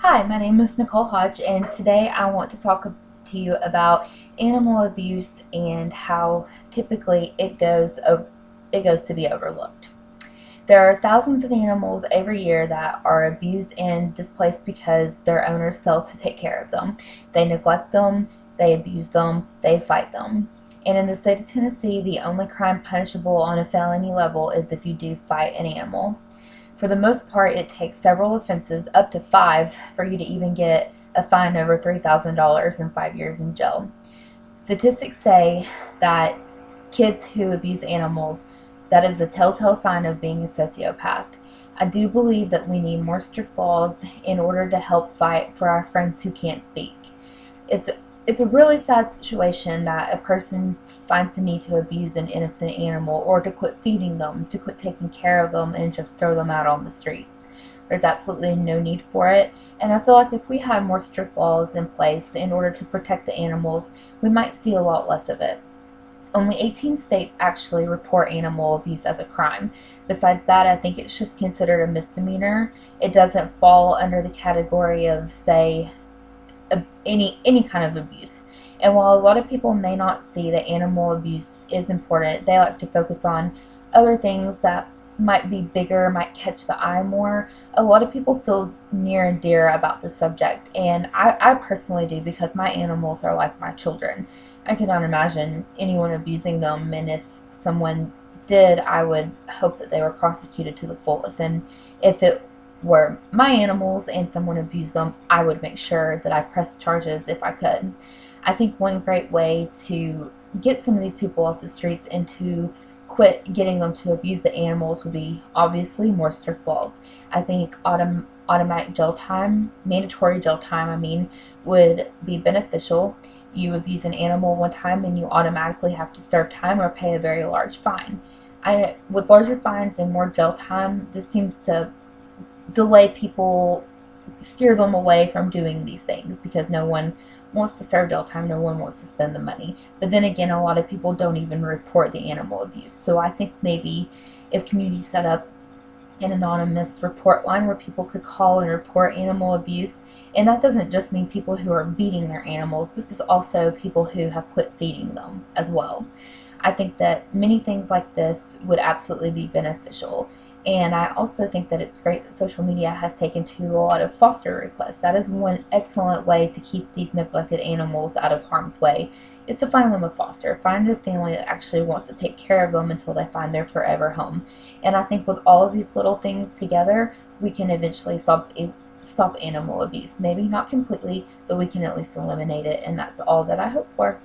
Hi, my name is Nicole Hodge, and today I want to talk to you about animal abuse and how typically it goes to be overlooked. There are thousands of animals every year that are abused and displaced because their owners fail to take care of them. They neglect them, they abuse them, they fight them. And in the state of Tennessee, the only crime punishable on a felony level is if you do fight an animal. For the most part, it takes several offenses, up to five, for you to even get a fine over $3,000 and 5 years in jail. Statistics say that kids who abuse animals, that is a telltale sign of being a sociopath. I do believe that we need more strict laws in order to help fight for our friends who can't speak. It's it's a really sad situation that a person finds the need to abuse an innocent animal or to quit feeding them, to quit taking care of them and just throw them out on the streets. There's absolutely no need for it. And I feel like if we had more strict laws in place in order to protect the animals, we might see a lot less of it. Only 18 states actually report animal abuse as a crime. Besides that, I think it's just considered a misdemeanor. It doesn't fall under the category of, say, any kind of abuse. And while a lot of people may not see that animal abuse is important, they like to focus on other things that might be bigger, might catch the eye more. A lot of people feel near and dear about the subject, and I personally do because my animals are like my children. I cannot imagine anyone abusing them, and if someone did, I would hope that they were prosecuted to the fullest. And if it were my animals and someone abused them, I would make sure that I pressed charges if I could. I think one great way to get some of these people off the streets and to quit getting them to abuse the animals would be obviously more strict laws. I think automatic jail time, mandatory jail time, would be beneficial. You abuse an animal one time and you automatically have to serve time or pay a very large fine. With larger fines and more jail time, this seems to delay people, steer them away from doing these things because no one wants to serve jail time, no one wants to spend the money. But then again, a lot of people don't even report the animal abuse. So I think maybe if communities set up an anonymous report line where people could call and report animal abuse, and that doesn't just mean people who are beating their animals, this is also people who have quit feeding them as well. I think that many things like this would absolutely be beneficial. And I also think that it's great that social media has taken to a lot of foster requests. That is one excellent way to keep these neglected animals out of harm's way, is to find them a foster. Find a family that actually wants to take care of them until they find their forever home. And I think with all of these little things together, we can eventually stop animal abuse. Maybe not completely, but we can at least eliminate it, and that's all that I hope for.